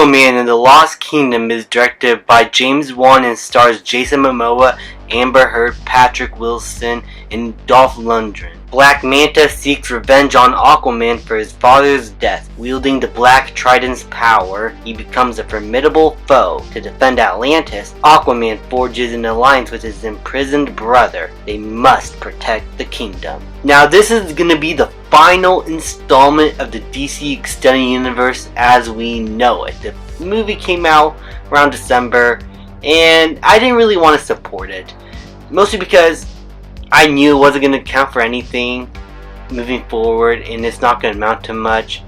Aquaman and the Lost Kingdom is directed by James Wan and stars Jason Momoa, Amber Heard, Patrick Wilson, and Dolph Lundgren. Black Manta seeks revenge on Aquaman for his father's death. Wielding the Black Trident's power, he becomes a formidable foe. To defend Atlantis, Aquaman forges an alliance with his imprisoned brother. They must protect the kingdom. Now this is going to be the final installment of the DC Extended Universe as we know it. The movie came out around December, and I didn't really want to support it. Mostly because I knew it wasn't going to count for anything moving forward, and it's not going to amount to much.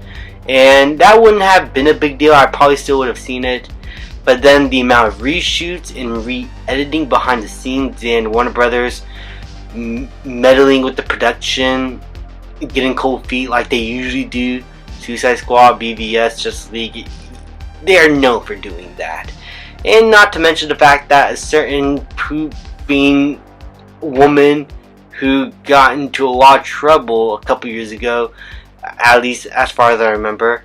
And that wouldn't have been a big deal. I probably still would have seen it. But then the amount of reshoots and re-editing behind the scenes, and Warner Brothers meddling with the production, getting cold feet like they usually do. Suicide Squad, BVS, Justice League, they are known for doing that. And not to mention the fact that a certain pooping woman who got into a lot of trouble a couple years ago, at least as far as I remember,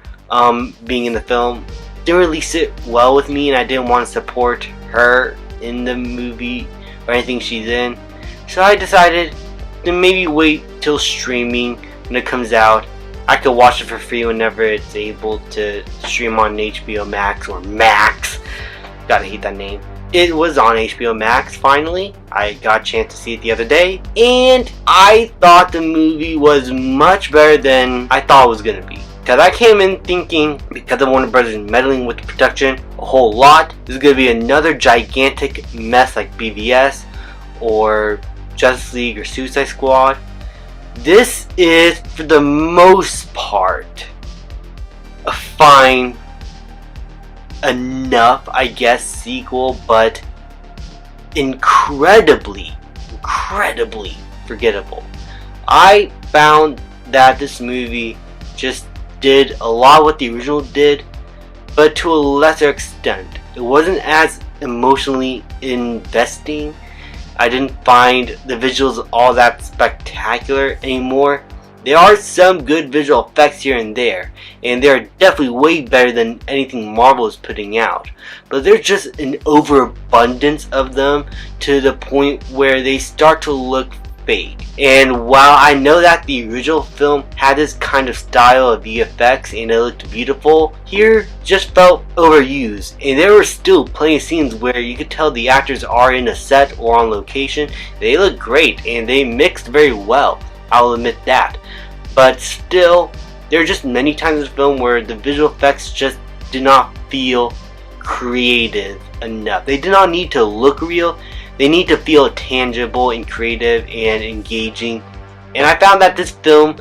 being in the film, didn't really sit well with me, and I didn't want to support her in the movie or anything she's in. So I decided to maybe wait till streaming when it comes out. I could watch it for free whenever it's able to stream on HBO Max or Max. Gotta hate that name. It was on HBO Max finally. I got a chance to see it the other day, and I thought the movie was much better than I thought it was gonna be. Because I came in thinking, because of Warner Brothers meddling with the production a whole lot, this is gonna be another gigantic mess like BVS or Justice League or Suicide Squad. This is, for the most part, a fine enough, I guess, sequel, but incredibly forgettable. I found that this movie just did a lot of what the original did, but to a lesser extent. It wasn't as emotionally investing. I didn't find the visuals all that spectacular anymore. There are some good visual effects here and there, and they're definitely way better than anything Marvel is putting out. But there's just an overabundance of them to the point where they start to look fake. And while I know that the original film had this kind of style of VFX and it looked beautiful, here just felt overused. And there were still plenty of scenes where you could tell the actors are in a set or on location. They look great and they mixed very well, I'll admit that. But still, there are just many times in the film where the visual effects just did not feel creative enough. They did not need to look real. They need to feel tangible and creative and engaging. And I found that this film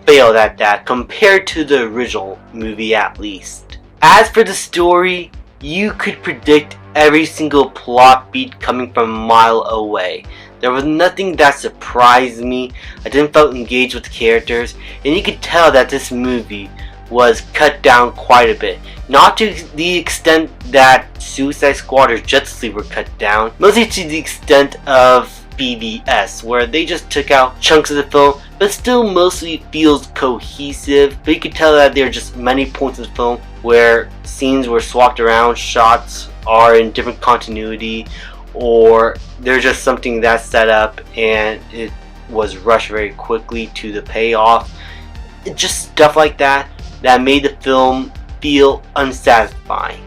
failed at that compared to the original movie, at least. As for the story, you could predict every single plot beat coming from a mile away. There was nothing that surprised me. I didn't feel engaged with the characters, and you could tell that this movie was cut down quite a bit. Not to the extent that Suicide Squad or Justice League were cut down, mostly to the extent of BVS, where they just took out chunks of the film, but still mostly feels cohesive. But you can tell that there are just many points of the film where scenes were swapped around, shots are in different continuity, or there's just something that's set up and it was rushed very quickly to the payoff. Just stuff like that that made the film feel unsatisfying.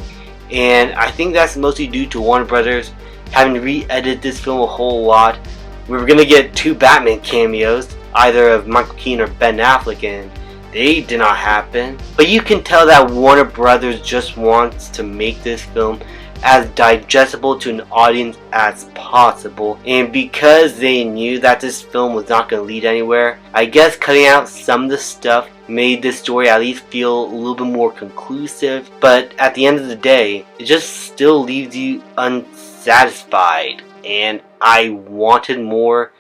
And I think that's mostly due to Warner Brothers having to re-edit this film a whole lot. We were going to get 2 Batman cameos, either of Michael Keaton or Ben Affleck, and they did not happen. But you can tell that Warner Brothers just wants to make this film as digestible to an audience as possible, and because they knew that this film was not going to lead anywhere, I guess cutting out some of the stuff made this story at least feel a little bit more conclusive. But at the end of the day, it just still leaves you unsatisfied, and I wanted more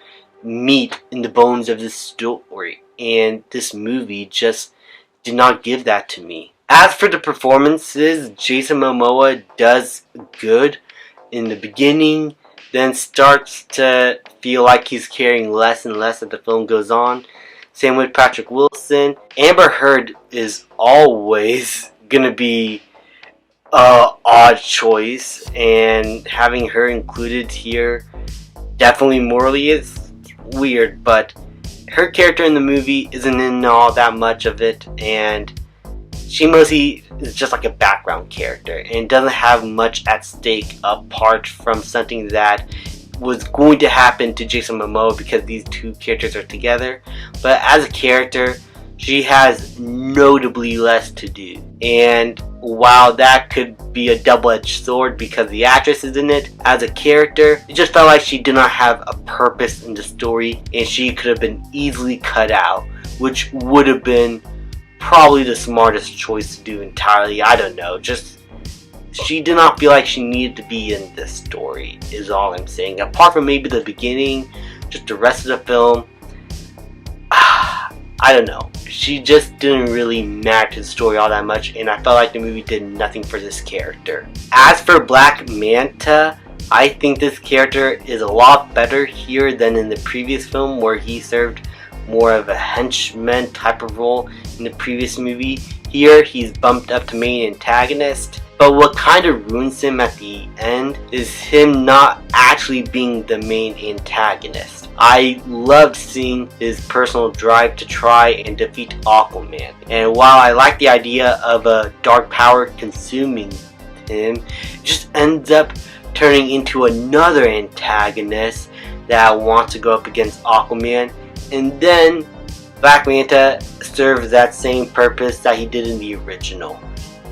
meat in the bones of this story, and this movie just did not give that to me. As for the performances, Jason Momoa does good in the beginning, then starts to feel like he's carrying less and less as the film goes on. Same with Patrick Wilson. Amber Heard is always gonna be odd choice, and having her included here definitely morally is weird, but her character in the movie isn't in all that much of it, and she mostly is just like a background character and doesn't have much at stake apart from something that was going to happen to Jason Momoa because these two characters are together. But as a character, she has notably less to do. And while that could be a double-edged sword because the actress is in it, as a character, it just felt like she did not have a purpose in the story and she could have been easily cut out, which would have been probably the smartest choice to do entirely. I don't know, just she did not feel like she needed to be in this story is all I'm saying. Apart from maybe the beginning, just the rest of the film, I don't know. She just didn't really matter to the story all that much, and I felt like the movie did nothing for this character. As for Black Manta, I think this character is a lot better here than in the previous film where he served more of a henchman type of role in the previous movie. Here he's bumped up to main antagonist, but what kind of ruins him at the end is him not actually being the main antagonist. I loved seeing his personal drive to try and defeat Aquaman, and while I like the idea of a dark power consuming him, it just ends up turning into another antagonist that wants to go up against Aquaman. And then Black Manta serves that same purpose that he did in the original.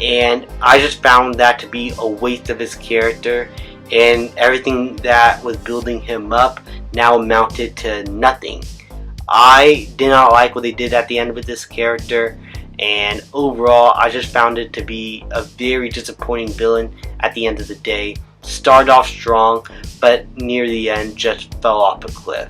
And I just found that to be a waste of his character, and everything that was building him up now amounted to nothing. I did not like what they did at the end with this character, and overall I just found it to be a very disappointing villain at the end of the day. Started off strong, but near the end just fell off a cliff.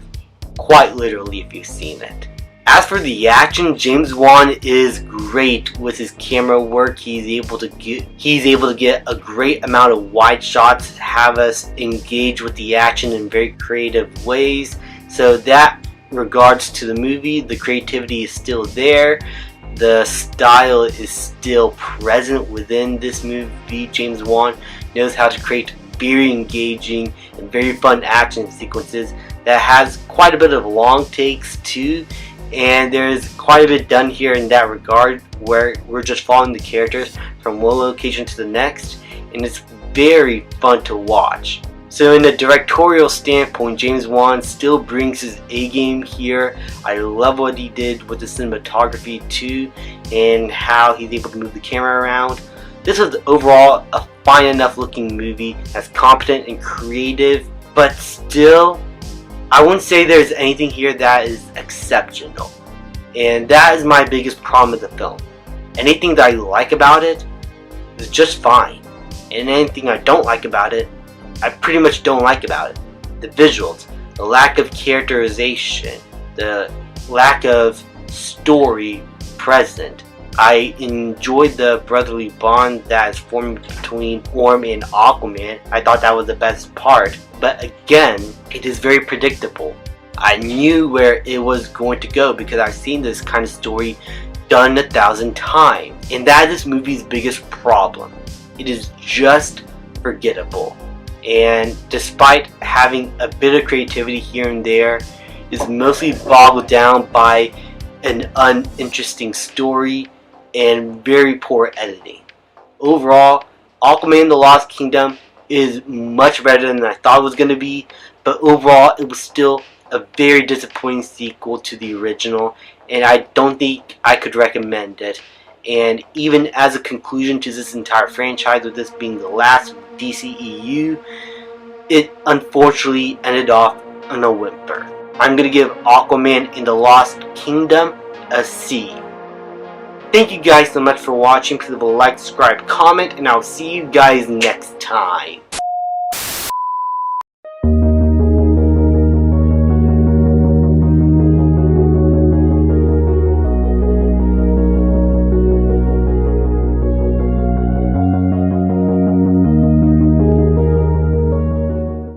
Quite literally if you've seen it. As for the action, James Wan is great with his camera work. He's able to get a great amount of wide shots, have us engage with the action in very creative ways. So that regards to the movie, the creativity is still there. The style is still present within this movie. James Wan knows how to create very engaging and very fun action sequences that has quite a bit of long takes too, and there's quite a bit done here in that regard where we're just following the characters from one location to the next, and it's very fun to watch. So in a directorial standpoint, James Wan still brings his A game here. I love what he did with the cinematography too, and how he's able to move the camera around. This is overall a fine enough looking movie that's competent and creative, but still I wouldn't say there's anything here that is exceptional. And that is my biggest problem with the film. Anything that I like about it is just fine. And anything I don't like about it, I pretty much don't like about it. The visuals, the lack of characterization, the lack of story present. I enjoyed the brotherly bond that is formed between Orm and Aquaman. I thought that was the best part. But again, it is very predictable. I knew where it was going to go because I've seen this kind of story done 1,000 times. And that is this movie's biggest problem. It is just forgettable. And despite having a bit of creativity here and there, it's mostly boggled down by an uninteresting story and very poor editing. Overall, Aquaman the Lost Kingdom is much better than I thought it was going to be, but overall it was still a very disappointing sequel to the original, and I don't think I could recommend it. And even as a conclusion to this entire franchise, with this being the last DCEU, it unfortunately ended off on a whimper. I'm going to give Aquaman in the Lost Kingdom a C. Thank you guys so much for watching. Please leave a like, subscribe, comment, and I'll see you guys next time.